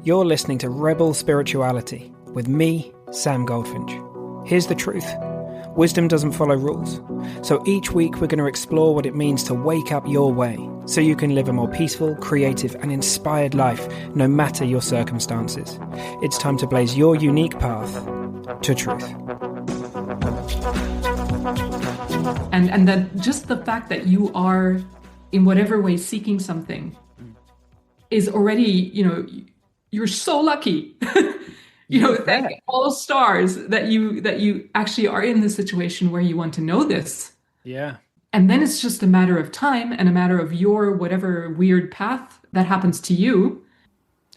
You're listening to Rebel Spirituality with me, Sam Goldfinch. Here's the truth. Wisdom doesn't follow rules. So each week we're going to explore what it means to wake up your way so you can live a more peaceful, creative and inspired life no matter your circumstances. It's time to blaze your unique path to truth. And that just the fact that you are in whatever way seeking something is already, you're so lucky. Thank all stars that you actually are in the situation where you want to know this. Yeah. And then it's just a matter of time and a matter of your whatever weird path that happens to you.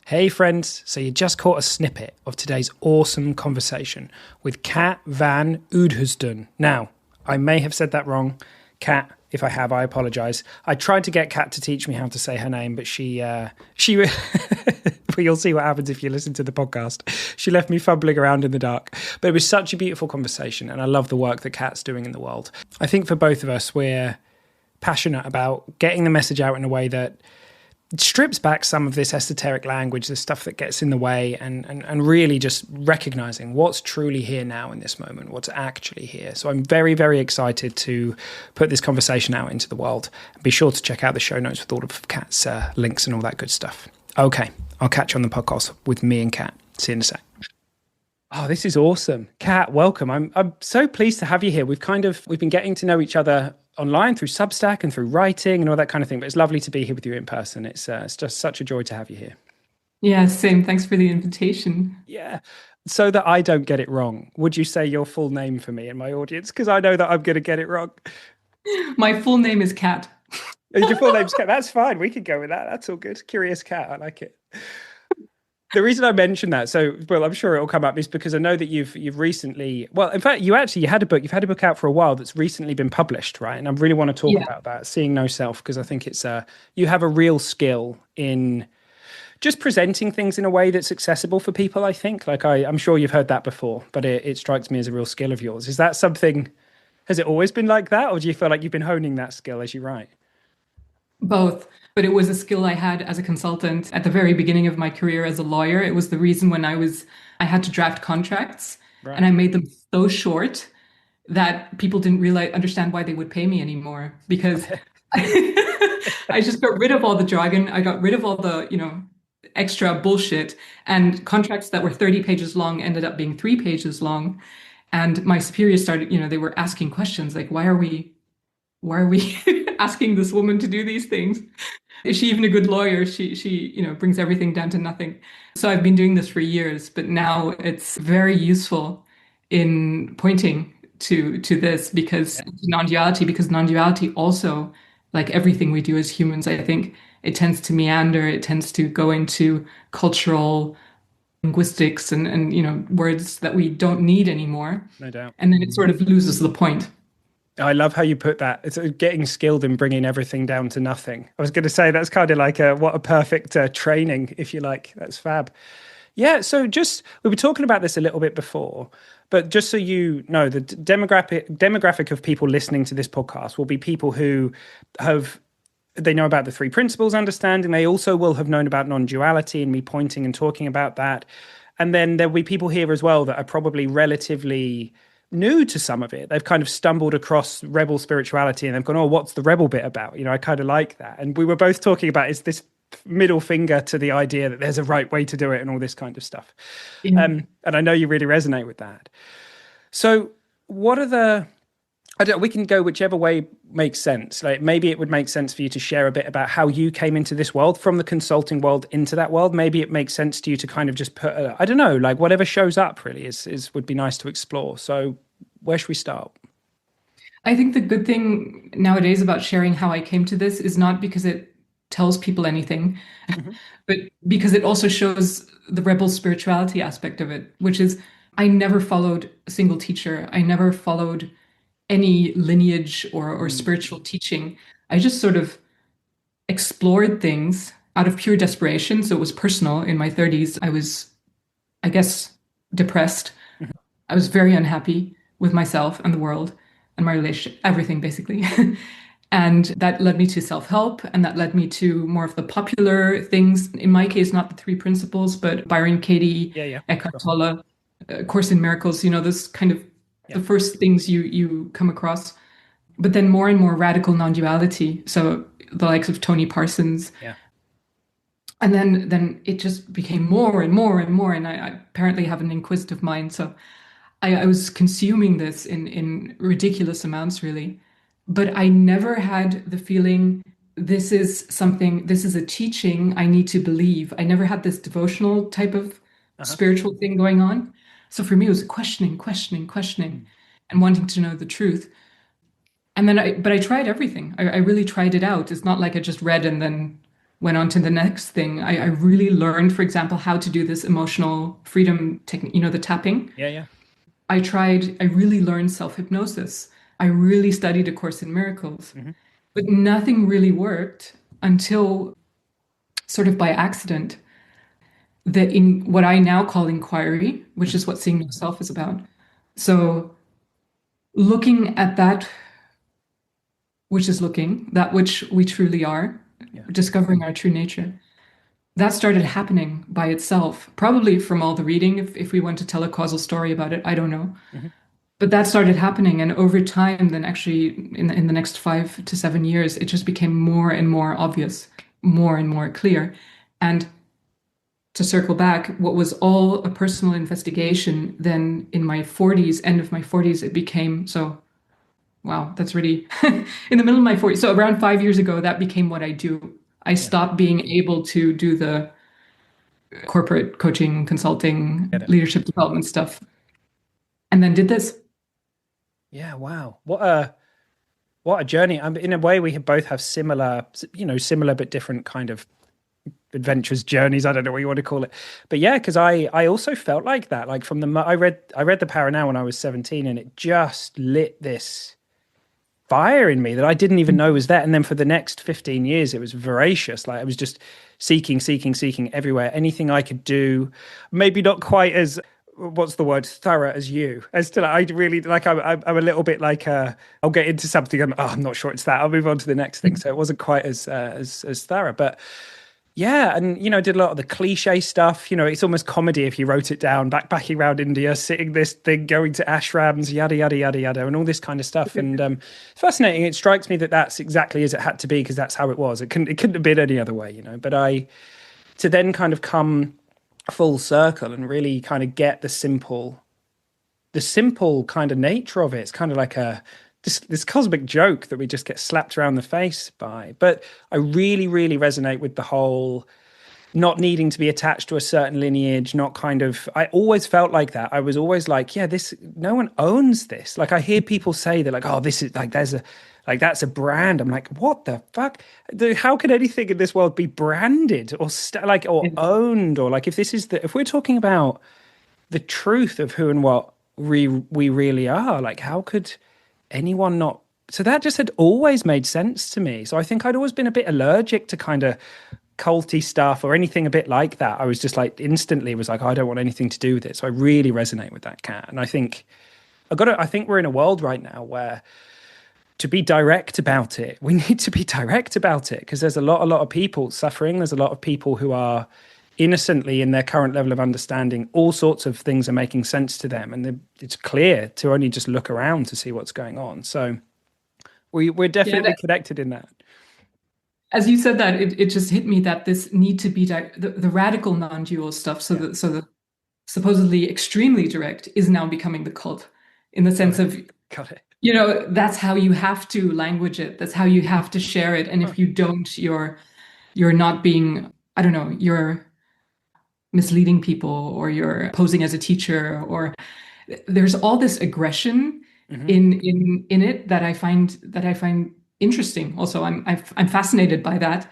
Hey friends, so you just caught a snippet of today's awesome conversation with Kat Van Oudheusden. Now, I may have said that wrong. Kat, if I have, I apologize. I tried to get Kat to teach me how to say her name, but she well, you'll see what happens if you listen to the podcast. She left me fumbling around in the dark. But it was such a beautiful conversation, and I love the work that Kat's doing in the world. I think for both of us, we're passionate about getting the message out in a way that strips back some of this esoteric language, the stuff that gets in the way, and really just recognizing what's truly here now in this moment, what's actually here. So I'm very, very excited to put this conversation out into the world. Be sure to check out the show notes with all of Kat's links and all that good stuff. Okay, I'll catch you on the podcast with me and Kat. See you in a sec. Oh, this is awesome. Kat, welcome. I'm so pleased to have you here. We've been getting to know each other online through Substack and through writing and all that kind of thing, but it's lovely to be here with you in person. It's just such a joy to have you here. Yeah, same. Thanks for the invitation. Yeah. So that I don't get it wrong, would you say your full name for me and my audience? Because I know that I'm going to get it wrong. My full name is Kat. Your full name's Kat. That's fine. We can go with that. That's all good. Curious Cat. I like it. The reason I mentioned that, I'm sure it'll come up, is because I know that you've recently, well, in fact, you had a book out for a while that's recently been published, right? And I really want to talk about that, Seeing No Self, because I think it's you have a real skill in just presenting things in a way that's accessible for people, I think. Like I'm sure you've heard that before, but it strikes me as a real skill of yours. Is that something, has it always been like that? Or do you feel like you've been honing that skill as you write? Both. But it was a skill I had as a consultant at the very beginning of my career as a lawyer. It was the reason when I had to draft contracts, right, and I made them so short that people didn't understand why they would pay me anymore, because I just got rid of all the jargon. I got rid of all the, extra bullshit, and contracts that were 30 pages long ended up being 3 pages long. And my superiors started, they were asking questions like, why are we asking this woman to do these things? Is she even a good lawyer? She brings everything down to nothing. So I've been doing this for years, but now it's very useful in pointing to this, because non-duality also, like everything we do as humans, I think it tends to meander. It tends to go into cultural linguistics and words that we don't need anymore. No doubt. And then it sort of loses the point. I love how you put that. It's getting skilled in bringing everything down to nothing. I was going to say that's kind of like what a perfect training, if you like. That's fab. Yeah. So we were talking about this a little bit before, but just so you know, the demographic of people listening to this podcast will be people who they know about the 3 principles understanding. They also will have known about non-duality and me pointing and talking about that. And then there'll be people here as well that are probably relatively new to some of it. They've kind of stumbled across rebel spirituality and they've gone, oh, what's the rebel bit about? I kind of like that. And we were both talking about, is this middle finger to the idea that there's a right way to do it and all this kind of stuff. Yeah. And I know you really resonate with that. So what are we can go whichever way makes sense. Like maybe it would make sense for you to share a bit about how you came into this world, from the consulting world into that world. Maybe it makes sense to you to kind of just put, I don't know, like whatever shows up really would be nice to explore. So where should we start? I think the good thing nowadays about sharing how I came to this is not because it tells people anything, but because it also shows the rebel spirituality aspect of it, which is I never followed a single teacher. I never followed any lineage or spiritual teaching. I just sort of explored things out of pure desperation. So it was personal. In my 30s, I was, I guess, depressed. I was very unhappy with myself and the world and my relationship, everything basically. And that led me to self-help, and that led me to more of the popular things. In my case, not the three principles, but Byron Katie, Yeah, yeah, Eckhart sure. Tolle, Course in Miracles, this kind of Yeah, the first things you come across. But then more and more radical non-duality. So the likes of Tony Parsons. yeah, And then it just became more and more and more. And I apparently have an inquisitive mind. So I was consuming this in ridiculous amounts, really. But I never had the feeling this is a teaching I need to believe. I never had this devotional type of uh-huh. spiritual thing going on. So for me, it was questioning, questioning, questioning, Mm. and wanting to know the truth. And then but I tried everything. I really tried it out. It's not like I just read and then went on to the next thing. I really learned, for example, how to do this emotional freedom technique, the tapping. Yeah, yeah. I really learned self-hypnosis. I really studied A Course in Miracles, Hmm. but nothing really worked until sort of by accident. That in what I now call inquiry, which Hmm. is what seeing yourself is about. So looking at that which is looking, that which we truly are, Yeah. discovering our true nature. That started happening by itself, probably from all the reading, if we want to tell a causal story about it, I don't know. Hmm. But that started happening. And over time, then actually in the next 5 to 7 years, it just became more and more obvious, more and more clear. And to circle back, what was all a personal investigation, then in my 40s, end of my 40s, it became so. Wow, that's really in the middle of my 40s. So around 5 years ago, that became what I do. I Yeah. stopped being able to do the corporate coaching, Get consulting, it. leadership development stuff, and then did this. Yeah, wow. What a journey. In a way, both have similar, similar but different kind of adventures, journeys. I don't know what you want to call it, but yeah, because I also felt like that. Like I read The Power Now when I was 17, and it just lit this fire in me that I didn't even know was there. And then for the next 15 years, it was voracious. Like I was just seeking, seeking, seeking everywhere, anything I could do. Maybe not quite as, what's the word, thorough as you. As to like, I really like, I'm a little bit like, I'll get into something and I'm not sure it's that. I'll move on to the next thing. So it wasn't quite as thorough, but yeah, and did a lot of the cliche stuff. It's almost comedy if you wrote it down. Backpacking around India, sitting this thing, going to ashrams, yada yada yada yada, and all this kind of stuff. And it's fascinating. It strikes me that that's exactly as it had to be because that's how it was. It couldn't have been any other way. But to then kind of come full circle and really kind of get the simple kind of nature of it. It's kind of like this cosmic joke that we just get slapped around the face by. But I really, really resonate with the whole not needing to be attached to a certain lineage, not kind of, I always felt like that. I was always like, yeah, no one owns this. Like I hear people say they're like, oh, this is like, that's a brand. I'm like, what the fuck? How can anything in this world be branded or or owned? Or like, if we're talking about the truth of who and what we really are, like how could anyone not? So that just had always made sense to me. So I think I'd always been a bit allergic to kind of culty stuff or anything a bit like that. I was just like instantly was like, oh, I don't want anything to do with it. So I really resonate with that, Kat. And I think we're in a world right now where to be direct about it, we need to be direct about it because there's a lot of people suffering. There's a lot of people who are innocently in their current level of understanding. All sorts of things are making sense to them. And it's clear to only just look around to see what's going on. So we're Yeah, definitely connected in that. as you said that, it just hit me that this need to be the radical non-dual stuff. So Yeah. the supposedly extremely direct is now becoming the cult, in the Got sense it. of Got it. that's how you have to language it. That's how you have to share it. And Huh. if you don't, you're not being, I don't know, you're misleading people, or you're posing as a teacher, or there's all this aggression Hmm. in it that I find interesting. Also, I'm fascinated by that.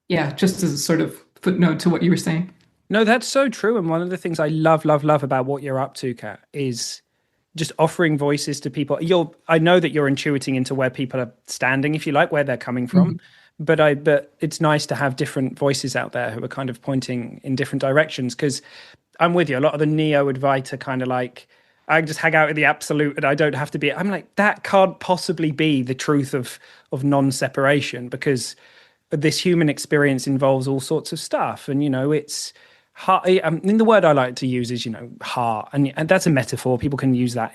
Yeah, just as a sort of footnote to what you were saying. No, that's so true. And one of the things I love, love, love about what you're up to, Kat, is just offering voices to people. I know that you're intuiting into where people are standing, if you like, where they're coming from. Mhm. But it's nice to have different voices out there who are kind of pointing in different directions. Because I'm with you. A lot of the neo Advaita kind of like I just hang out in the absolute and I don't have to be. I'm like, that can't possibly be the truth of non-separation, because this human experience involves all sorts of stuff. And, it's heart. I mean, the word I like to use is, heart. And that's a metaphor. People can use that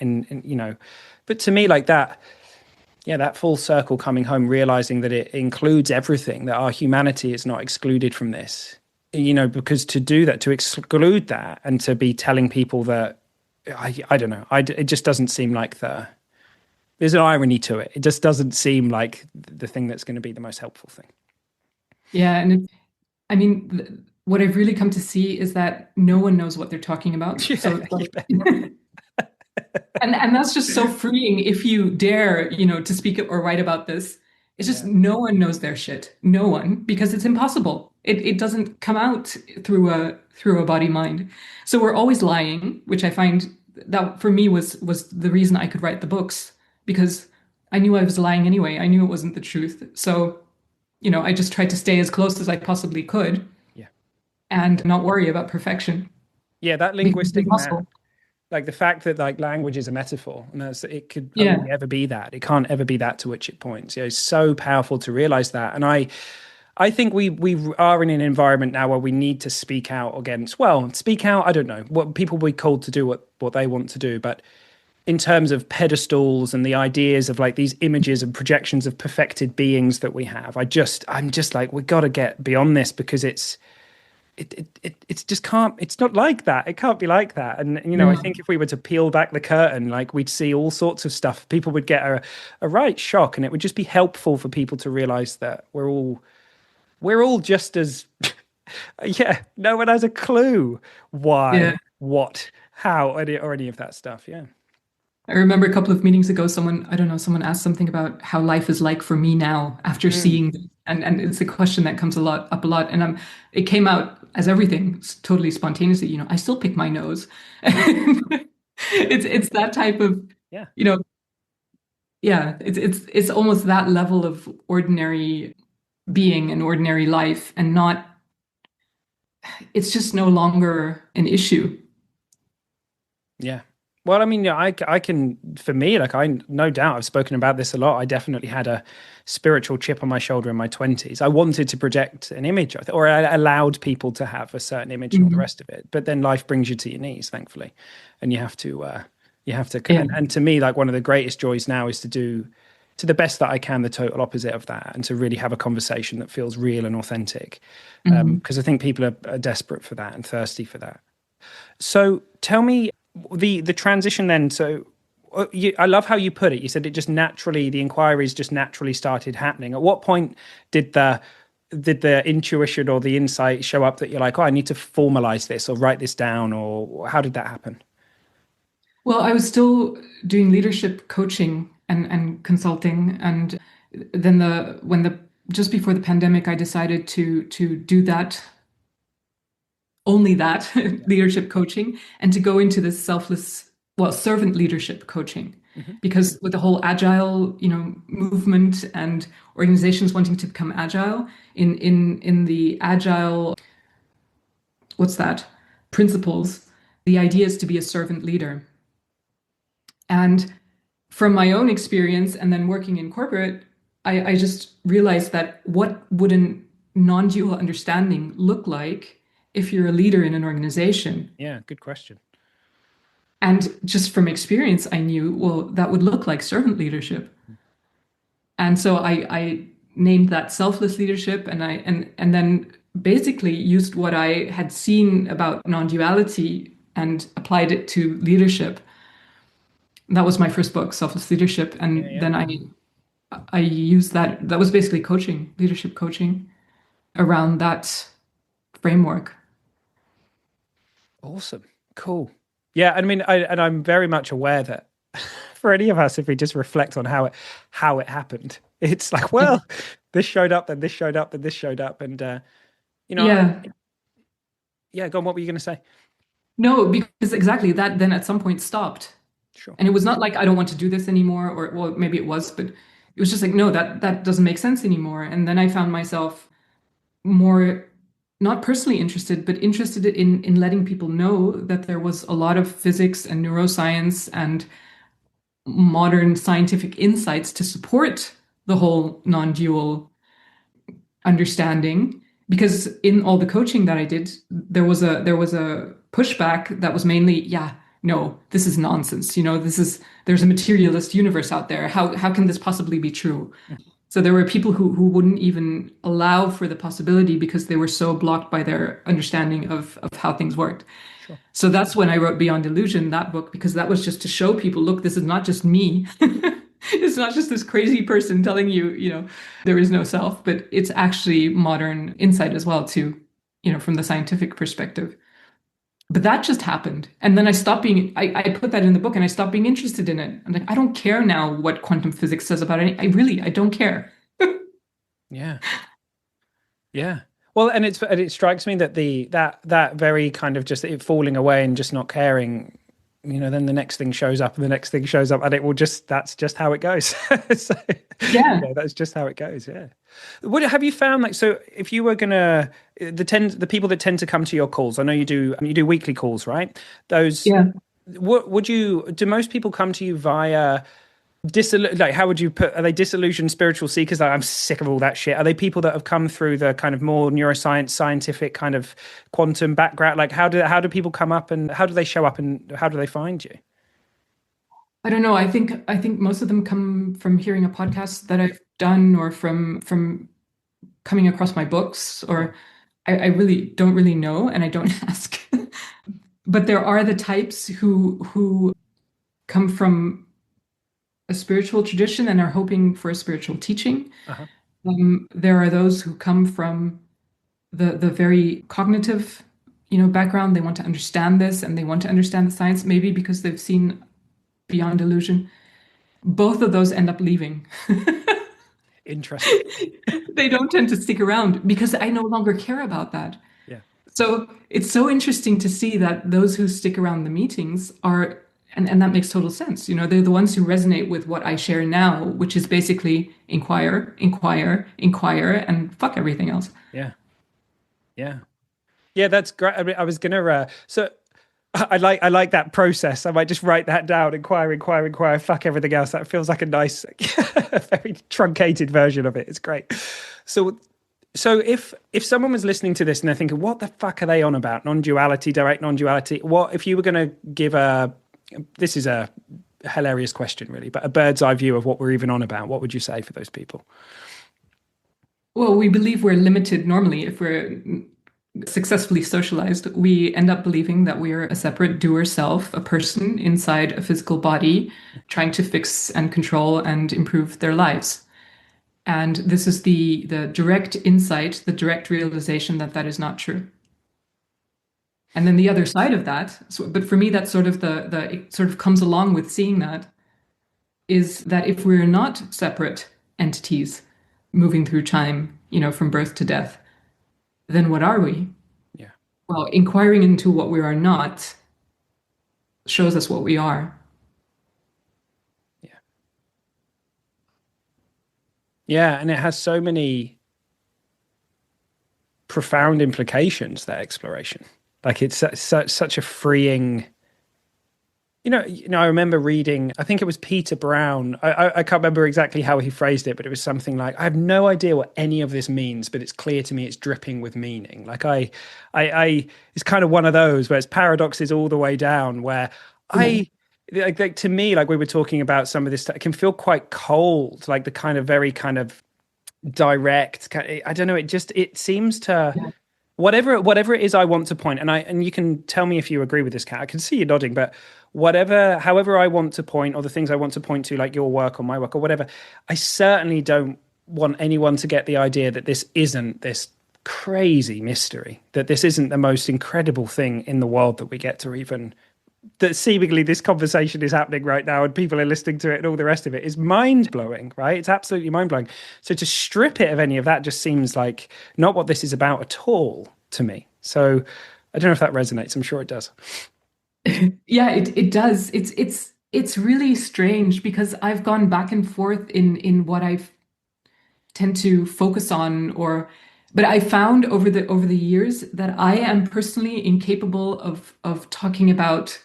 but to me, like that, yeah, that full circle coming home, realizing that it includes everything, that our humanity is not excluded from this, because to do that, to exclude that and to be telling people that, I don't know. It just doesn't seem like there's an irony to it. It just doesn't seem like the thing that's going to be the most helpful thing. Yeah, and I mean, what I've really come to see is that no one knows what they're talking about. Yeah, So, and that's just so freeing if you dare, to speak or write about this. It's just no one knows their shit. No one, because it's impossible. It doesn't come out through a body mind. So we're always lying, which I find that for me was the reason I could write the books, because I knew I was lying anyway. I knew it wasn't the truth. So, I just tried to stay as close as I possibly could yeah, and not worry about perfection. yeah. That Because it's linguistic map, impossible. like the fact that like language is a metaphor, and it could Yeah. only ever be that. It can't ever be that to which it points. It's so powerful to realize that. And I think we are in an environment now where we need to speak out against. Well, speak out. I don't know what people will be called to do what they want to do, but in terms of pedestals and the ideas of like these images and projections of perfected beings that we have, I'm just like, we got to get beyond this, because it's just can't, it's not like that. It can't be like that. And, I think if we were to peel back the curtain, like we'd see all sorts of stuff. People would get a right shock, and it would just be helpful for people to realize that we're all just as, yeah, no one has a clue why, Yeah. what, how, or any of that stuff. Yeah. I remember a couple of meetings ago, someone asked something about how life is like for me now after seeing this. And it's a question that comes up a lot. And it came out as everything totally spontaneously. I still pick my nose. It's that type of, Yeah. Yeah, it's almost that level of ordinary being and ordinary life, and not, it's just no longer an issue. Yeah. Well, I mean, yeah, I can, for me, like no doubt, I've spoken about this a lot. I definitely had a spiritual chip on my shoulder in my 20s. I wanted to project an image, or I allowed people to have a certain image and all the rest of it. But then life brings you to your knees, thankfully. And you have to, Yeah. and to me, like one of the greatest joys now is to do to the best that I can, the total opposite of that, and to really have a conversation that feels real and authentic. Because I think people are desperate for that and thirsty for that. So tell me, the transition then. So I love how you put it. You said it just naturally, the inquiries just naturally started happening. At what point did the intuition or the insight show up that you're like, oh, I need to formalize this or write this down, or how did that happen? Well, I was still doing leadership coaching and consulting, and then just before the pandemic, I decided to do that, only that leadership coaching, and to go into this servant leadership coaching. Because with the whole agile, movement and organizations wanting to become agile, in the agile, what's that, principles, the idea is to be a servant leader. And from my own experience and then working in corporate, I just realized that what would a non-dual understanding look like if you're a leader in an organization? Yeah, good question. And just from experience, I knew, well, that would look like servant leadership. And so I named that selfless leadership, and then basically used what I had seen about non-duality and applied it to leadership. That was my first book, Selfless Leadership. And then I used that. That was basically coaching, leadership coaching around that framework. Awesome. Cool. Yeah, I mean, I'm very much aware that for any of us, if we just reflect on how it happened, it's like, well, this showed up, then this showed up, then this showed up, and Yeah. Yeah. Go on. What were you going to say? No, because exactly that then at some point stopped. Sure. And it was not like I don't want to do this anymore, or well, maybe it was, but it was just like, no, that doesn't make sense anymore. And then I found myself more not personally interested, but interested in letting people know that there was a lot of physics and neuroscience and modern scientific insights to support the whole non-dual understanding. Because in all the coaching that I did, there was a pushback that was mainly, yeah, no, this is nonsense. There's a materialist universe out there. How can this possibly be true? So there were people who wouldn't even allow for the possibility because they were so blocked by their understanding of how things worked. Sure. So that's when I wrote Beyond Illusion, that book, because that was just to show people, look, this is not just me. It's not just this crazy person telling you, there is no self, but it's actually modern insight as well, too, from the scientific perspective. But that just happened. And then I put that in the book and I stopped being interested in it. I'm like, I don't care now what quantum physics says about it. I don't care. Yeah. Yeah. Well, and it strikes me that that very kind of just it falling away and just not caring, then the next thing shows up and the next thing shows up and it will that's just how it goes. So, Yeah. that's just how it goes. Yeah. What have you found? Like, so if you were gonna the people that tend to come to your calls, I know you do weekly calls, right? Those, Yeah. do most people come to you via like, how would you put, are they disillusioned spiritual seekers? Like, I'm sick of all that shit. Are they people that have come through the kind of more neuroscience, scientific kind of quantum background? Like, how do people come up and how do they show up and how do they find you? I don't know. I think most of them come from hearing a podcast that I've done or from coming across my books, or I really don't really know and I don't ask. But there are the types who come from a spiritual tradition and are hoping for a spiritual teaching. Uh-huh. There are those who come from the very cognitive, background. They want to understand this and they want to understand the science, maybe because they've seen Beyond Illusion. Both of those end up leaving. Interesting. They don't tend to stick around because I no longer care about that. Yeah. So it's so interesting to see that those who stick around the meetings are, and that makes total sense. They're the ones who resonate with what I share now, which is basically inquire, inquire, inquire, and fuck everything else. Yeah. Yeah. Yeah. That's great. I mean, I was gonna. So I like that process. I might just write that down. Inquire, inquire, inquire. Fuck everything else. That feels like a nice, very truncated version of it. It's great. So if someone was listening to this and they're thinking, what the fuck are they on about? Non-duality, direct non-duality. What if you were going to give this is a hilarious question, really, but a bird's eye view of what we're even on about? What would you say for those people? Well, we believe we're limited normally if we're successfully socialized. We end up believing that we are a separate doer self, a person inside a physical body, trying to fix and control and improve their lives. And this is the direct insight, the direct realization that that is not true. And then the other side of that, but for me, that's sort of it sort of comes along with seeing that, is that if we're not separate entities moving through time, from birth to death, then what are we? Yeah. Well, inquiring into what we are not shows us what we are. Yeah. Yeah, and it has so many profound implications, that exploration. Like, it's such a freeing. I remember reading, I think it was Peter Brown. I can't remember exactly how he phrased it, but it was something like, I have no idea what any of this means, but it's clear to me it's dripping with meaning. Like it's kind of one of those where it's paradoxes all the way down, where like to me, like we were talking about some of this stuff, it can feel quite cold, like the kind of very kind of direct, I don't know, it seems to, whatever it is I want to point, and you can tell me if you agree with this, Kat. I can see you nodding, but however I want to point, or the things I want to point to, like your work or my work or whatever, I certainly don't want anyone to get the idea that this isn't this crazy mystery, that this isn't the most incredible thing in the world that we get to even, that seemingly this conversation is happening right now and people are listening to it and all the rest of it is mind-blowing, right? It's absolutely mind-blowing. So to strip it of any of that just seems like not what this is about at all to me. So I don't know if that resonates. I'm sure it does. Yeah, it does. It's really strange because I've gone back and forth in what I tend to focus on, or But I found over the years that I am personally incapable of talking about,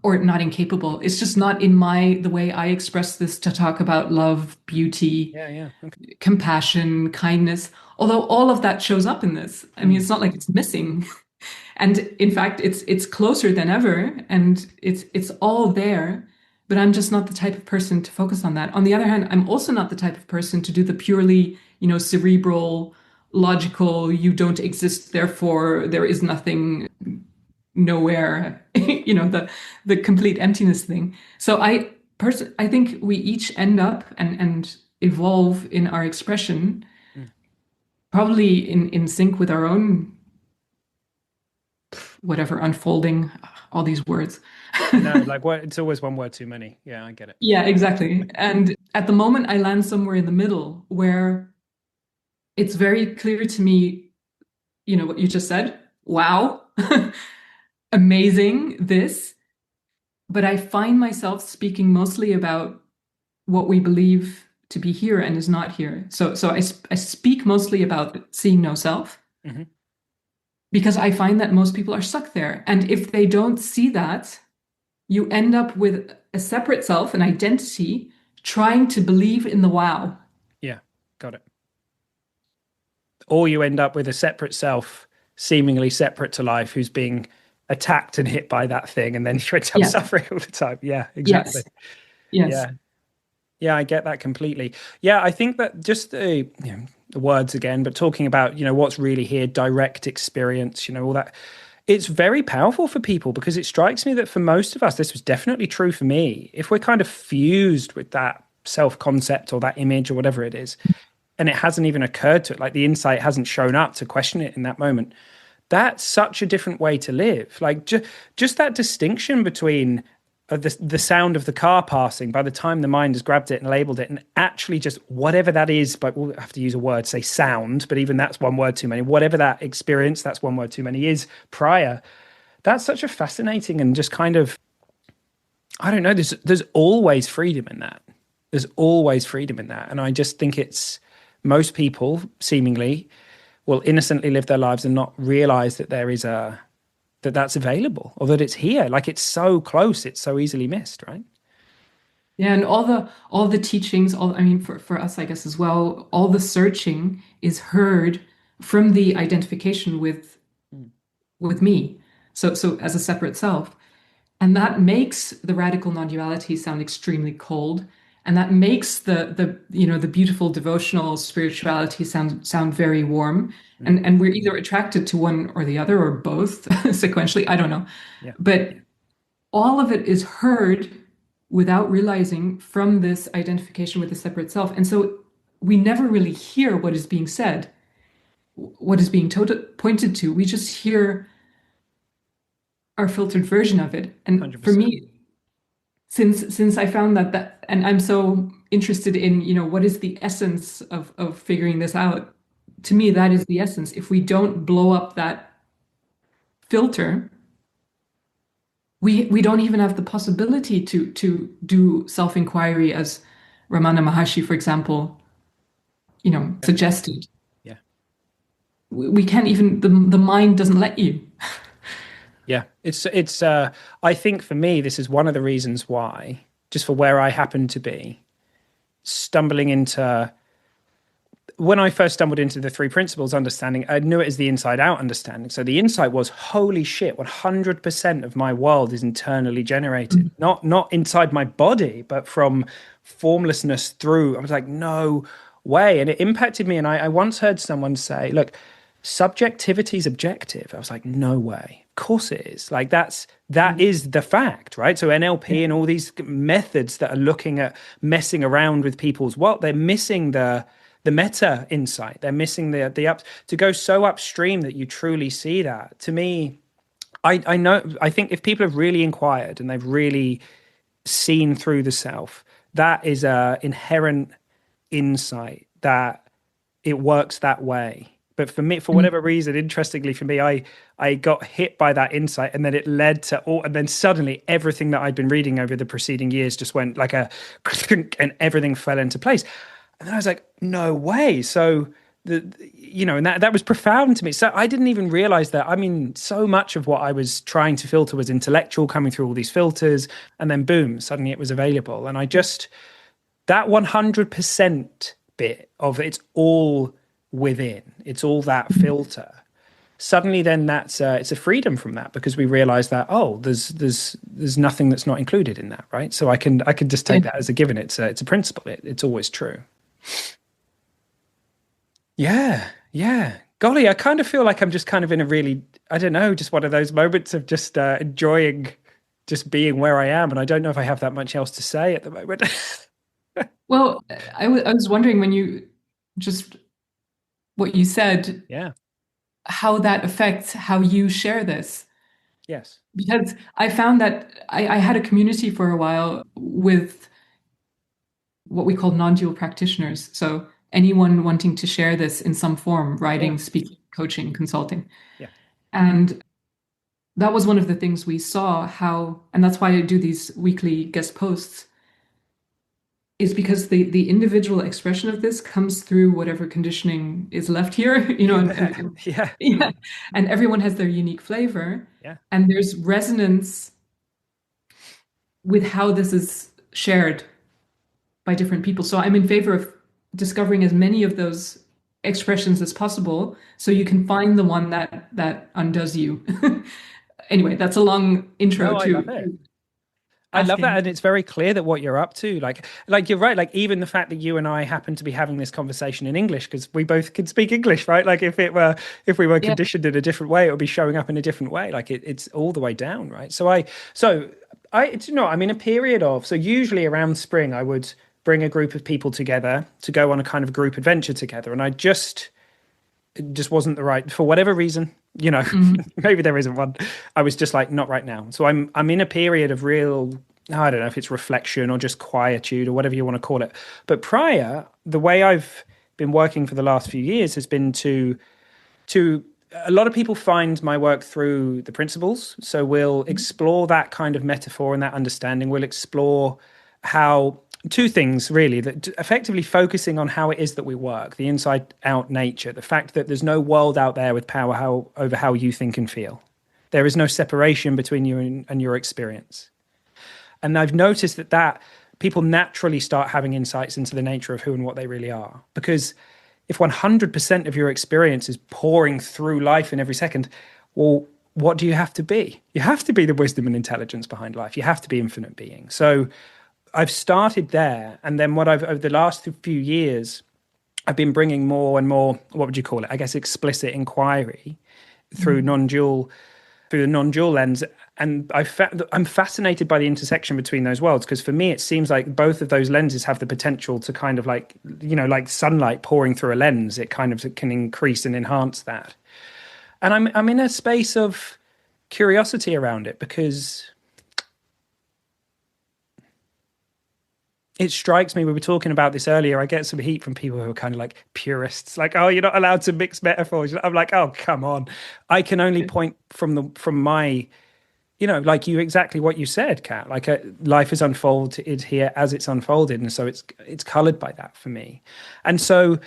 or not incapable. It's just not in the way I express this, to talk about love, beauty, Yeah, yeah. Okay. compassion, kindness. Although all of that shows up in this. I mean, it's not like it's missing. And in fact, it's closer than ever, and it's all there. But I'm just not the type of person to focus on that. On the other hand, I'm also not the type of person to do the purely, cerebral, logical, you don't exist, therefore there is nothing, nowhere, the complete emptiness thing. So I think we each end up and evolve in our expression, Mm. probably in sync with our own whatever unfolding, all these words. I know, like what? It's always one word too many. Yeah, I get it. Yeah, exactly. And at the moment, I land somewhere in the middle where it's very clear to me, what you just said. Wow, amazing, this. But I find myself speaking mostly about what we believe to be here and is not here. So I speak mostly about seeing no self, Hmm. because I find that most people are stuck there. And if they don't see that, you end up with a separate self, an identity, trying to believe in the wow. Yeah, got it. Or you end up with a separate self, seemingly separate to life, who's being attacked and hit by that thing, and then you end up Yes, suffering all the time. Yeah, exactly. yes, yes. Yeah. Yeah, I get that completely. Yeah, I think that just the words again, but talking about, what's really here, direct experience, all that, it's very powerful for people, because it strikes me that for most of us, this was definitely true for me. If we're kind of fused with that self-concept or that image or whatever it is, and it hasn't even occurred to it, like the insight hasn't shown up to question it in that moment, that's such a different way to live. Like just that distinction between the sound of the car passing, by the time the mind has grabbed it and labeled it, and actually just whatever that is, but we'll have to use a word, say sound, but even that's one word too many. Whatever that experience, that's one word too many, is prior. That's such a fascinating and just kind of, I don't know, there's always freedom in that. There's always freedom in that. And I just think it's, most people seemingly will innocently live their lives and not realize that there is that's available, or that it's here. Like, it's so close, it's so easily missed, right? Yeah, and all the teachings, I mean, for us, I guess as well, all the searching is heard from the identification Mm. with me. So as a separate self. And that makes the radical non-duality sound extremely cold. And that makes the beautiful devotional spirituality sound very warm. Mm. And we're either attracted to one or the other, or both sequentially. I don't know. Yeah. But all of it is heard without realizing from this identification with the separate self. And so we never really hear what is being said, what is being pointed to. We just hear our filtered version of it. And for 100%. me, since I found that, and I'm so interested in, what is the essence of figuring this out? To me, that is the essence. If we don't blow up that filter, we don't even have the possibility to do self-inquiry, as Ramana Maharshi, for example, Yeah. suggested. Yeah. We can't even, the mind doesn't let you. Yeah. It's I think for me, this is one of the reasons why, just for where I happen to be, stumbling into, when I first stumbled into the three principles understanding, I knew it as the inside out understanding. So the insight was, holy shit, 100% of my world is internally generated, not inside my body, but from formlessness through. I was like, no way. And it impacted me. And I once heard someone say, look, subjectivity is objective. I was like, no way. Of course it is. Like, that is the fact, right? So NLP and all these methods that are looking at messing around with people's world, they're missing the meta insight. They're missing the up, to go so upstream that you truly see that. To me, I know, I think if people have really inquired and they've really seen through the self, that is a inherent insight that it works that way. But for me, for whatever reason, interestingly for me, I got hit by that insight, and then it led to all, and then suddenly everything that I'd been reading over the preceding years just went like a, and everything fell into place. And then I was like, no way. So and that was profound to me. So I didn't even realize that. I mean, so much of what I was trying to filter was intellectual, coming through all these filters, and then boom, suddenly it was available. And I just, that 100% bit of it's all within, it's all that filter. Suddenly then that's it's a freedom from that, because we realize that, oh, there's nothing that's not included in that, right? So I can just take that as a given. It's a principle. It's always true. Yeah, yeah. Golly, I kind of feel like I'm just kind of in a really, I don't know, just one of those moments of just enjoying just being where I am. And I don't know if I have that much else to say at the moment. Well, I was wondering when you just what you said, Yeah. how that affects how you share this. Yes. Because I found that I had a community for a while with what we call non-dual practitioners. So anyone wanting to share this in some form, writing, speaking, coaching, consulting. Yeah. And that was one of the things we saw how, and that's why I do these weekly guest posts, is because the individual expression of this comes through whatever conditioning is left here, Yeah. yeah, and everyone has their unique flavor. Yeah. And there's resonance with how this is shared by different people. So I'm in favor of discovering as many of those expressions as possible, so you can find the one that undoes you. Anyway, that's a long intro No, I to love it. I love that, and it's very clear that what you're up to. Like you're right. Like even the fact that you and I happen to be having this conversation in English, because we both can speak English, right? Like if we were conditioned in a different way, it would be showing up in a different way. Like it's all the way down, right? So I'm in a period of, so usually around spring, I would bring a group of people together to go on a kind of group adventure together, and it just wasn't the right, for whatever reason. Maybe there isn't one. I was just like, not right now. So I'm in a period of real, I don't know if it's reflection or just quietude or whatever you want to call it. But prior, the way I've been working for the last few years has been to a lot of people find my work through the principles. So we'll explore that kind of metaphor and that understanding. We'll explore how two things really, that effectively focusing on how it is that we work, the inside out nature, the fact that there's no world out there with power over how you think and feel. There is no separation between you and your experience. And I've noticed that people naturally start having insights into the nature of who and what they really are. Because if 100% of your experience is pouring through life in every second, well, what do you have to be? You have to be the wisdom and intelligence behind life. You have to be infinite being. So I've started there, and then over the last few years, I've been bringing more and more, what would you call it? I guess explicit inquiry through the non-dual lens. And I'm fascinated by the intersection between those worlds, because for me, it seems like both of those lenses have the potential to kind of like sunlight pouring through a lens. It can increase and enhance that. And I'm in a space of curiosity around it, because it strikes me, we were talking about this earlier, I get some heat from people who are kind of like purists, like, oh, you're not allowed to mix metaphors. I'm like, oh, come on. I can only point from my, like exactly what you said, Kat, like life is unfolded here as it's unfolded. And so it's colored by that for me. And so,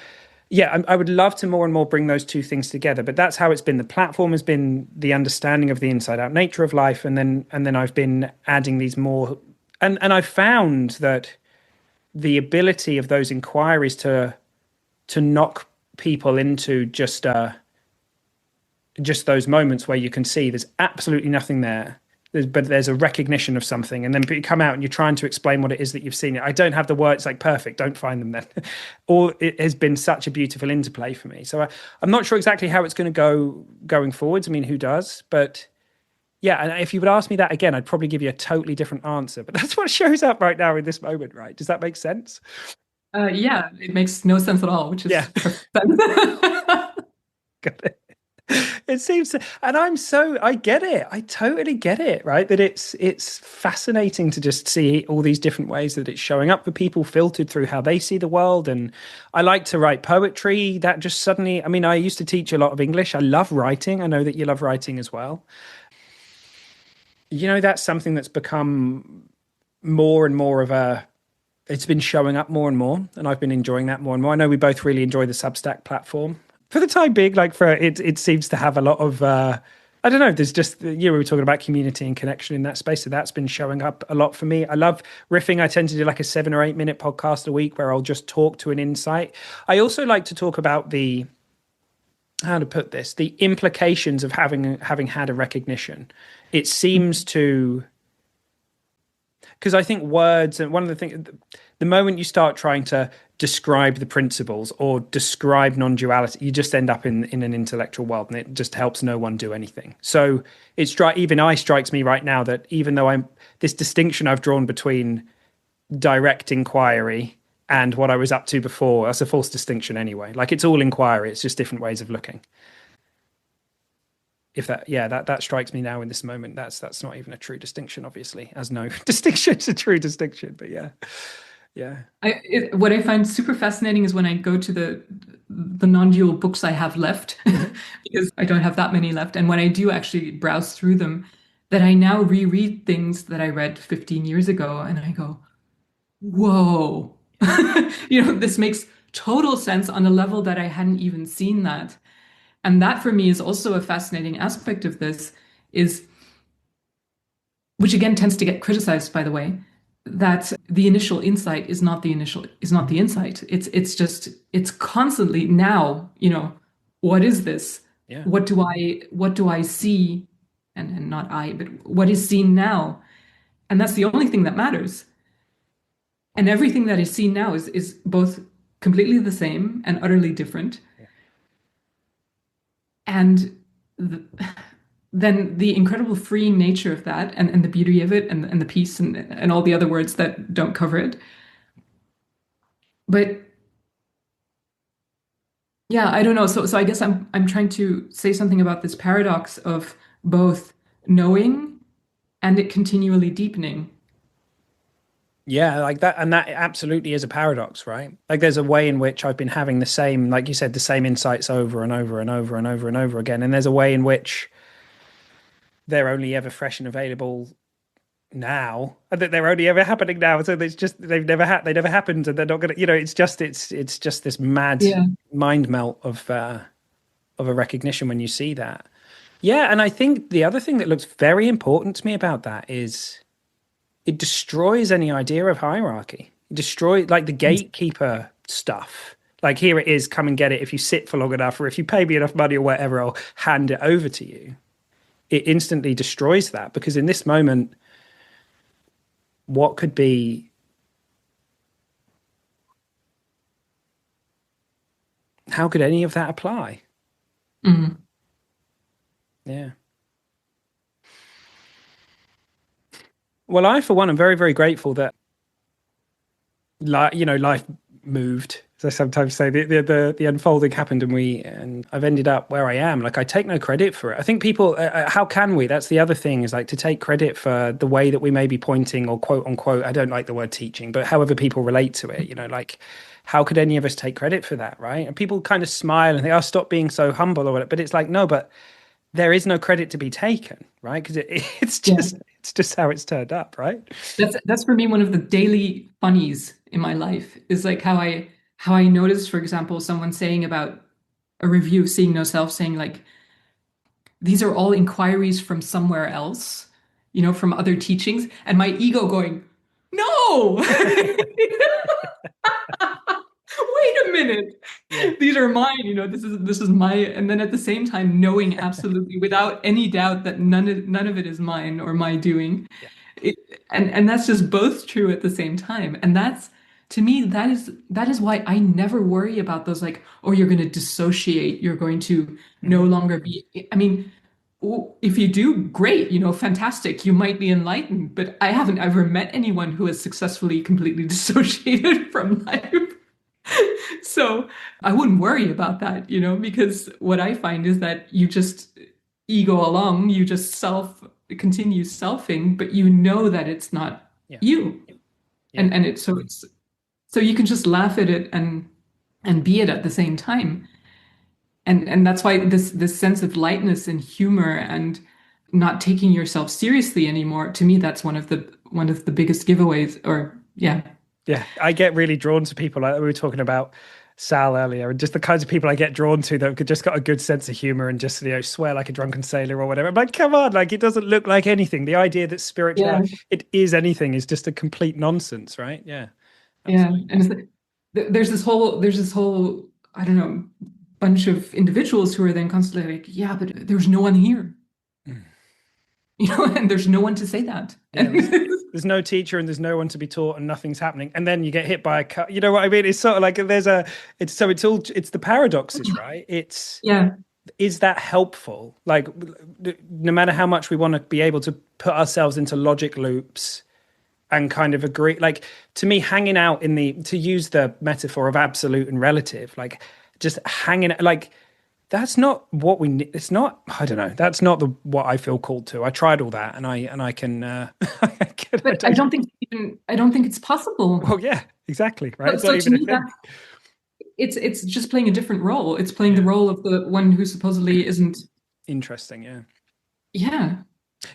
yeah, I would love to more and more bring those two things together, but that's how it's been. The platform has been the understanding of the inside out nature of life. And then I've been adding these more, and I've found that the ability of those inquiries to knock people into just those moments where you can see there's absolutely nothing there, but there's a recognition of something, and then you come out and you're trying to explain what it is that you've seen. I don't have the words, like perfect, don't find them then. Or it has been such a beautiful interplay for me. So I'm not sure exactly how it's going to go going forwards. I mean, who does? But yeah, and if you would ask me that again, I'd probably give you a totally different answer. But that's what shows up right now in this moment, right? Does that make sense? Yeah, it makes no sense at all, which is perfect sense. Got it. It seems to, and I get it. I totally get it, right? That it's fascinating to just see all these different ways that it's showing up for people, filtered through how they see the world. And I like to write poetry. That just suddenly, I mean, I used to teach a lot of English. I love writing. I know that you love writing as well. That's something that's become more and more of a it's been showing up more and more, and I've been enjoying that more and more. I know we both really enjoy the Substack platform for the time being. Like for it, it seems to have a lot of I don't know. There's just we were talking about community and connection in that space, so that's been showing up a lot for me. I love riffing. I tend to do like a 7 or 8 minute podcast a week where I'll just talk to an insight. I also like to talk about the how to put this, the implications of having had a recognition. It seems to, because I think words, and one of the things, the moment you start trying to describe the principles or describe non-duality, you just end up in an intellectual world, and it just helps no one do anything. So strikes me right now that even though I'm this distinction I've drawn between direct inquiry and what I was up to before, that's a false distinction anyway. Like it's all inquiry, it's just different ways of looking. If that strikes me now in this moment. That's not even a true distinction, obviously, as no distinction's a true distinction. But yeah. What I find super fascinating is when I go to the non-dual books I have left, because I don't have that many left, and when I do actually browse through them, that I now reread things that I read 15 years ago, and I go, whoa, this makes total sense on a level that I hadn't even seen that. And that for me is also a fascinating aspect of this, is, which again tends to get criticized, by the way, that the initial insight is not the insight. It's constantly now, what is this? Yeah. What do I see? And not I, but what is seen now? And that's the only thing that matters. And everything that is seen now is both completely the same and utterly different. Yeah. And then the incredible freeing nature of that, and the beauty of it, and the peace, and all the other words that don't cover it. But yeah, I don't know. So I guess I'm trying to say something about this paradox of both knowing and it continually deepening. Yeah, like that, and that absolutely is a paradox, right? Like there's a way in which I've been having the same, like you said, the same insights over and over and over and over and over again, and there's a way in which they're only ever fresh and available now, and that they're only ever happening now. So it's just they never happened, and they're not gonna. It's just this mad mind melt of a recognition when you see that. Yeah, and I think the other thing that looks very important to me about that is it destroys any idea of hierarchy. It destroys like the gatekeeper stuff. Like here it is, come and get it if you sit for long enough, or if you pay me enough money or whatever, I'll hand it over to you. It instantly destroys that, because in this moment, what could be, how could any of that apply? Mm-hmm. Yeah. Well, I, for one, am very, very grateful that, life moved. As I sometimes say, the unfolding happened, and I've ended up where I am. Like I take no credit for it. I think people, how can we? That's the other thing, is like to take credit for the way that we may be pointing, or quote unquote, I don't like the word teaching, but however people relate to it, like how could any of us take credit for that, right? And people kind of smile and think, "Oh, stop being so humble," or whatever. But it's like, no, but there is no credit to be taken, right? Because it's just how it's turned up, right? That's for me one of the daily funnies in my life, is like how I noticed, for example, someone saying about a review, Seeing No Self, saying like, these are all inquiries from somewhere else, from other teachings, and my ego going, no. Wait a minute. Yeah. These are mine, this is my, and then at the same time knowing absolutely without any doubt that none of it is mine or my doing. Yeah. And that's just both true at the same time. And that's, to me, that is why I never worry about those, like, oh, you're going to dissociate, you're going to no longer be, I mean, if you do, great, fantastic, you might be enlightened, but I haven't ever met anyone who has successfully completely dissociated from life. So I wouldn't worry about that, because what I find is that you just ego along, you just continue selfing, but you know that it's not you. Yeah. And it's so you can just laugh at it and be it at the same time. And that's why this sense of lightness and humor and not taking yourself seriously anymore, to me, that's one of the biggest giveaways, or yeah. Yeah, I get really drawn to people like we were talking about Sal earlier, and just the kinds of people I get drawn to that have just got a good sense of humor and just swear like a drunken sailor or whatever. I'm like, come on, like it doesn't look like anything. The idea that Yeah, spirituality it is anything is just a complete nonsense, right? Yeah, yeah. absolutely. And there's this whole, I don't know, bunch of individuals who are then constantly like, yeah, but there's no one here, Mm. and there's no one to say that. Yeah, there's no teacher and there's no one to be taught and nothing's happening. And then you get hit by a car. You know what I mean? It's sort of like it's the paradoxes, right? Yeah. Is that helpful? Like, no matter how much we want to be able to put ourselves into logic loops and kind of agree, like to me, hanging out to use the metaphor of absolute and relative, like just hanging, like that's not what we need. It's not, I don't know. That's not what I feel called to. I tried all that and I can, But I don't think it's possible. well, yeah, exactly. Right. It's So not to even a me, thing. it's just playing a different role. It's playing the Yeah. role of the one who supposedly isn't. Interesting. Yeah. Yeah.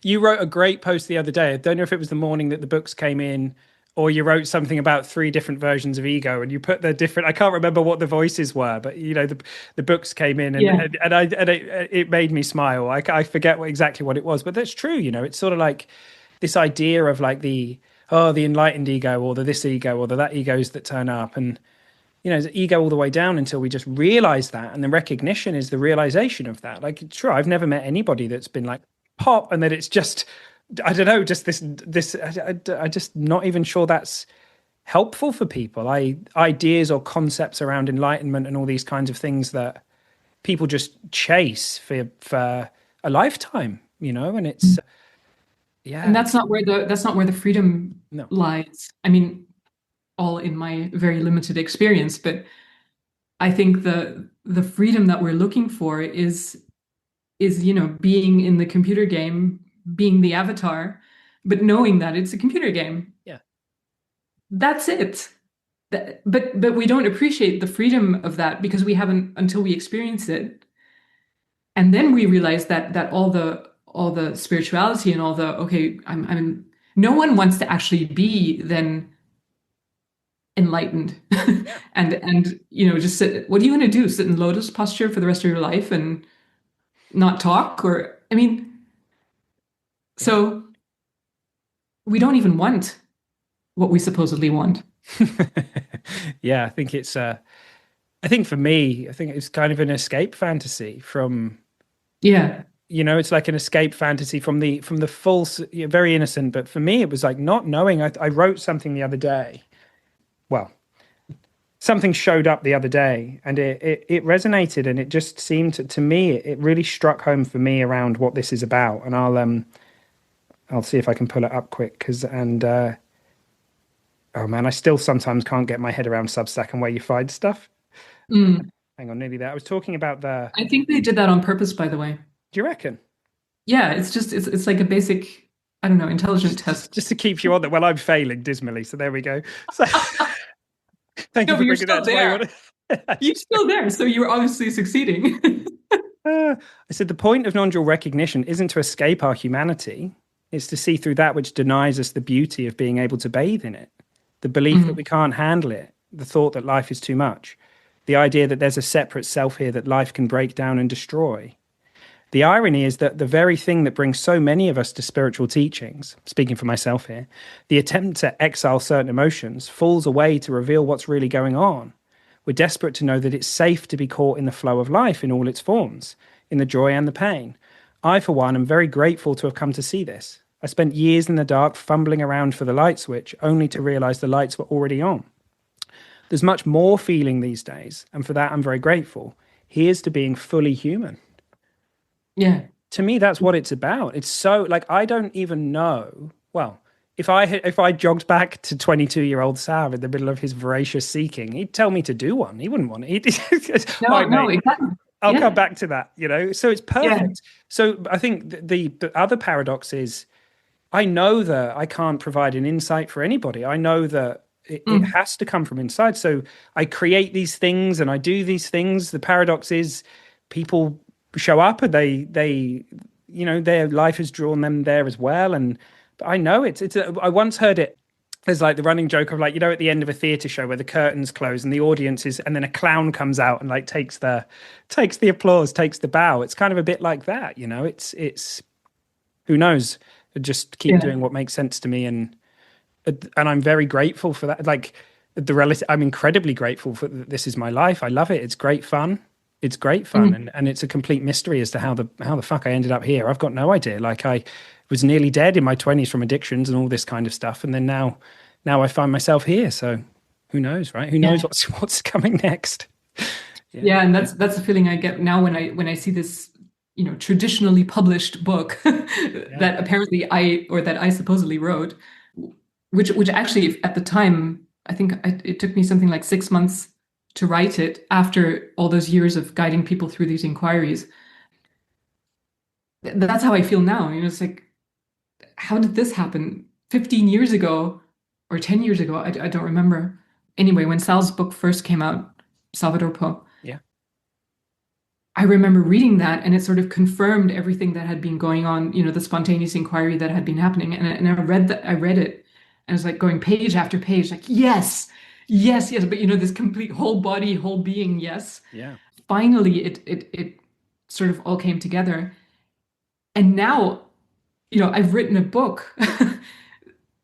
You wrote a great post the other day. I don't know if it was the morning that the books came in, or you wrote something about 3 different versions of ego, and you put the different. I can't remember what the voices were, but the books came in, and Yeah. it made me smile. I forget exactly what it was, but that's true. It's sort of like this idea of like the enlightened ego, or the this ego, or the that egos that turn up, and it's ego all the way down until we just realize that, and the recognition is the realization of that. Like, sure, I've never met anybody that's been like pop, and that it's just, I don't know, just this. I just not even sure that's helpful for people. Ideas or concepts around enlightenment and all these kinds of things that people just chase for a lifetime, and it's And yeah, that's not where the freedom no, lies. I mean, all in my very limited experience, but I think the freedom that we're looking for is being in the computer game, being the avatar, but knowing that it's a computer game. yeah, That's it. But we don't appreciate the freedom of that because we haven't until we experience it. And then we realize that all the spirituality and all the okay, I'm no one wants to actually be then enlightened yeah, and just sit. What do you want to do? Sit in lotus posture for the rest of your life and not talk? Or I mean, yeah. so we don't even want what we supposedly want. Yeah, I think it's I think for me, I think it's kind of an escape fantasy from, Yeah. it's like an escape fantasy from the false, very innocent. But for me, it was like not knowing. I wrote something the other day. Well, something showed up the other day, and it resonated, and it just seemed to me, it really struck home for me around what this is about. And I'll see if I can pull it up quick oh man, I still sometimes can't get my head around Substack and where you find stuff. Mm. Hang on, nearly there. I was talking about I think they did that on purpose, by the way. do you reckon? Yeah, it's like a basic, I don't know, intelligent test. Just to keep you on that. Well, I'm failing dismally, so there we go. So thank you No, for but you're bringing still that to my there. order. You're still there, so you're obviously succeeding. I said the point of non-dual recognition isn't to escape our humanity. It's to see through that which denies us the beauty of being able to bathe in it. The belief that Mhm. we can't handle it. The thought that life is too much. The idea that there's a separate self here that life can break down and destroy. The irony is that the very thing that brings so many of us to spiritual teachings, speaking for myself here, the attempt to exile certain emotions, falls away to reveal what's really going on. We're desperate to know that it's safe to be caught in the flow of life in all its forms, in the joy and the pain. I, for one, am very grateful to have come to see this. I spent years in the dark fumbling around for the light switch, only to realize the lights were already on. There's much more feeling these days, and for that I'm very grateful. Here's to being fully human. Yeah. To me, that's what it's about. It's so like I don't even know. Well, if I jogged back to 22-year-old Sav in the middle of his voracious seeking, he'd tell me to do one. He wouldn't want it. No, Hi, no, mate. exactly. I'll Yeah. come back to that. So it's Yeah. perfect. So I think the other paradox is I know that I can't provide an insight for anybody. I know that it Mm. has to come from inside. So I create these things and I do these things. The paradox is people show up and they their life has drawn them there as well. And but I know I once heard it. there's like the running joke of like, at the end of a theatre show where the curtains close and the audience is, and then a clown comes out and like takes the applause, takes the bow. It's kind of a bit like that, it's who knows? Just keep doing what makes sense to me, and I'm very grateful for that. Like I'm incredibly grateful for this is my life. I love it. It's great fun. It's great fun, and it's a complete mystery as to how the fuck I ended up here. I've got no idea. Like I was nearly dead in my 20s from addictions and all this kind of stuff, and then now I find myself here. So who knows, right? Who knows what's coming next? And that's the feeling I get now when I see this traditionally published book that apparently I supposedly wrote, which actually at the time I think it took me something like 6 months to write it after all those years of guiding people through these inquiries. That's how I feel now. It's like, how did this happen 15 years ago or 10 years ago? I don't remember. Anyway, when Sal's book first came out, Salvador Poe, I remember reading that, and it sort of confirmed everything that had been going on, the spontaneous inquiry that had been happening. And I read it, and I was like going page after page, like, yes. But this complete whole body, whole being, yes. Yeah. Finally, it sort of all came together. And now, I've written a book.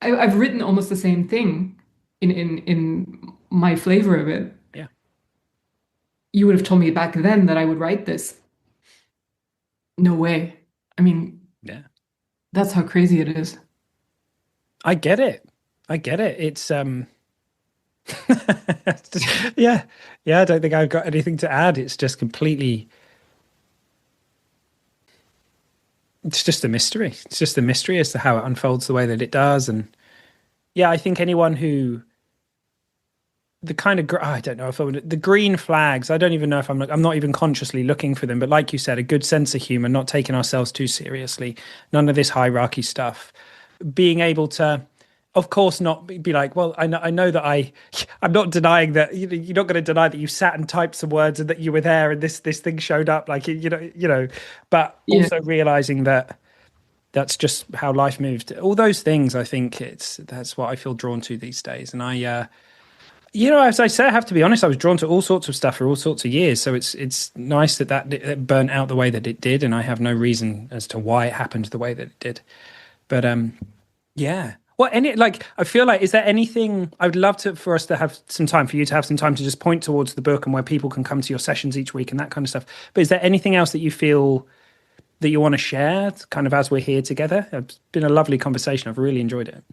I've written almost the same thing in my flavor of it. Yeah. You would have told me back then that I would write this. No way. I mean, that's how crazy it is. I get it. It's I don't think I've got anything to add. It's just completely, it's just a mystery. It's just a mystery as to how it unfolds the way that it does. And I think anyone who, the kind of, I don't know if the green flags, I don't even know if I'm not even consciously looking for them, but like you said, a good sense of humor, not taking ourselves too seriously, none of this hierarchy stuff, being able to, of course, not be like, well, I know that I'm not denying that, you're not going to deny that you sat and typed some words and that you were there and this thing showed up, like, but also realizing that that's just how life moved. All those things, I think that's what I feel drawn to these days. And I, as I say, I have to be honest, I was drawn to all sorts of stuff for all sorts of years. So it's nice that it burnt out the way that it did. And I have no reason as to why it happened the way that it did. But well, I feel like, is there anything I would love for us to have some time, for you to have some time to just point towards the book and where people can come to your sessions each week and that kind of stuff. But is there anything else that you feel that you want to share kind of as we're here together? It's been a lovely conversation. I've really enjoyed it.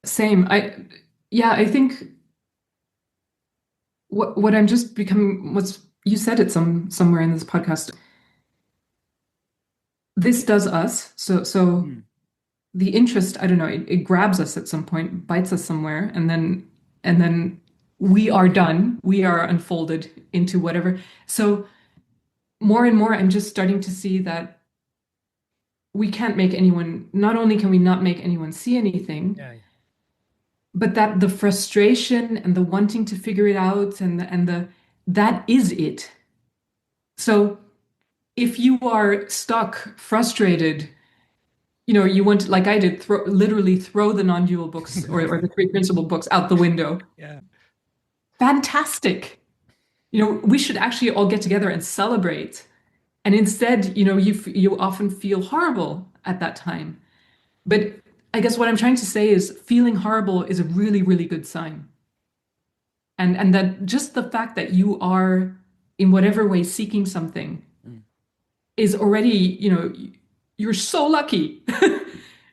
Same. I think what I'm just becoming, you said it somewhere in this podcast. This does us. So the interest, I don't know, it grabs us at some point, bites us somewhere, and then we are done. We are unfolded into whatever. So more and more, I'm just starting to see that we can't make anyone, not only can we not make anyone see anything, but that the frustration and the wanting to figure it out and that is it. So if you are stuck, frustrated, you want to, like I did, literally throw the non-dual books or the three principle books out the window. Yeah. Fantastic. We should actually all get together and celebrate. And instead, you often feel horrible at that time. But I guess what I'm trying to say is feeling horrible is a really, really good sign. And that just the fact that you are in whatever way seeking something is already, you're so lucky.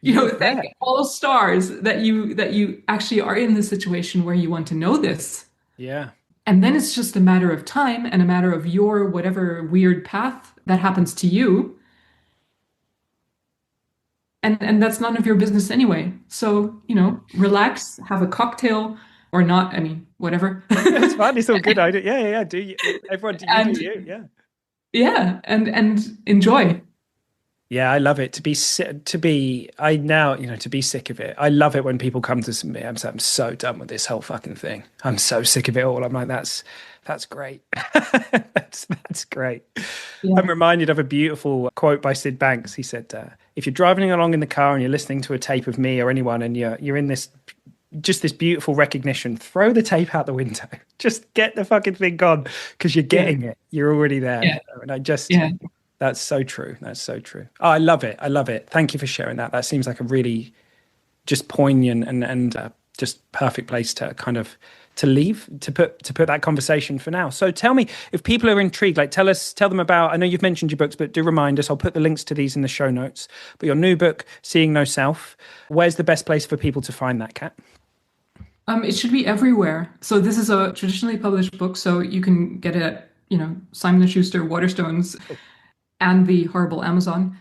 Thank all stars that you actually are in the situation where you want to know this. Yeah. And then it's just a matter of time and a matter of your whatever weird path that happens to you. And that's none of your business anyway. So, relax, have a cocktail or not. I mean, whatever. It's fine. It's all good. Yeah. Do you, everyone do you. Yeah. Yeah. And enjoy. Yeah, I love it. To be sick of it. I love it when people come to me. I'm so done with this whole fucking thing. I'm so sick of it all. I'm like, that's great. that's great. Yeah. I'm reminded of a beautiful quote by Sid Banks. He said, if you're driving along in the car and you're listening to a tape of me or anyone, and you're in this beautiful recognition, throw the tape out the window. Just get the fucking thing gone, because you're getting it. You're already there. Yeah. And that's so true. That's so true. Oh, I love it. I love it. Thank you for sharing that. That seems like a really just poignant and just perfect place to kind of to put that conversation for now. So tell me, if people are intrigued, like tell them about, I know you've mentioned your books, but do remind us. I'll put the links to these in the show notes. But your new book, Seeing No Self, where's the best place for people to find that, Kat? It should be everywhere. So this is a traditionally published book, so you can get it at, Simon & Schuster, Waterstones, and the horrible Amazon,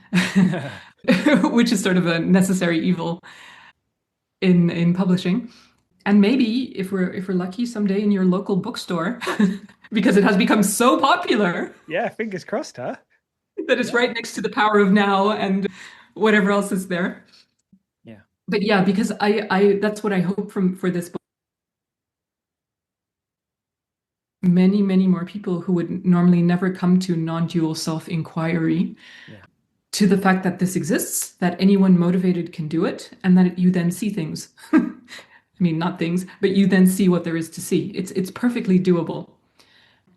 which is sort of a necessary evil in publishing. And maybe if we're lucky someday in your local bookstore, because it has become so popular. Yeah, fingers crossed, huh? That it's right next to the Power of Now and whatever else is there. Yeah. But yeah, because I that's what I hope for this book. Many, many more people who would normally never come to non-dual self-inquiry, to the fact that this exists, that anyone motivated can do it, and that you then see things. I mean, not things, but you then see what there is to see. It's perfectly doable.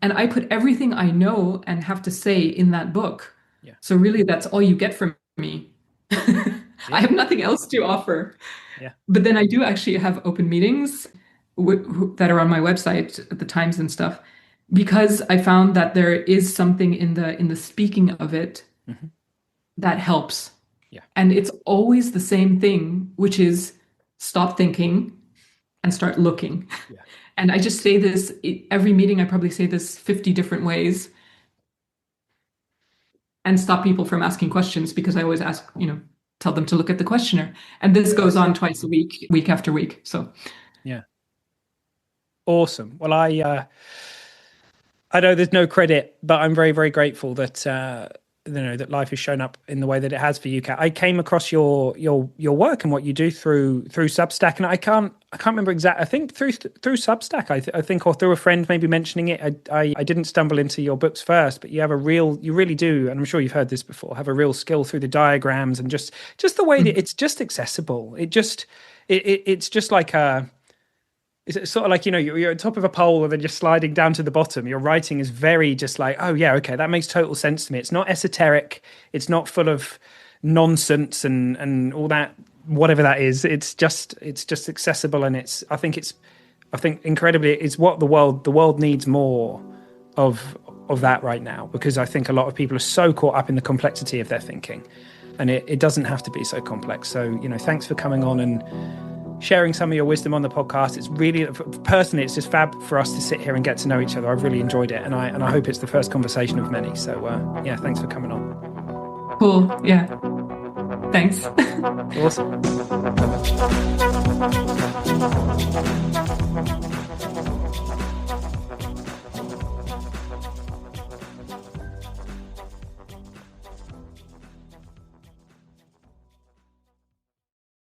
And I put everything I know and have to say in that book. Yeah. So really, that's all you get from me. I have nothing else to offer. Yeah. But then I do actually have open meetings that are on my website at the times and stuff, because I found that there is something in the speaking of it that helps. Yeah. And it's always the same thing, which is stop thinking and start looking. Yeah. And I just say this every meeting. I probably say this 50 different ways, and stop people from asking questions, because I always ask, tell them to look at the questionnaire. And this goes on twice a week, week after week. So yeah. Awesome. Well, I know there's no credit, but I'm very, very grateful that that life has shown up in the way that it has for you, Kat. I came across your work and what you do through Substack, and I can't remember exactly. I think through Substack, I think, or through a friend maybe mentioning it. I didn't stumble into your books first, but you really do, and I'm sure you've heard this before, have a real skill through the diagrams and just the way that it's just accessible. It's just like a. It's sort of like, you're at the top of a pole and then you're sliding down to the bottom. Your writing is very just like, oh yeah, okay, that makes total sense to me. It's not esoteric. It's not full of nonsense and all that, whatever that is. It's just accessible, and I think incredibly, it's what the world needs more of that right now, because I think a lot of people are so caught up in the complexity of their thinking, and it doesn't have to be so complex. So, thanks for coming on and sharing some of your wisdom on the podcast. It's really, personally, it's just fab for us to sit here and get to know each other. I've really enjoyed it, and I hope it's the first conversation of many. So yeah, thanks for coming on. Cool. Yeah. Thanks. Awesome.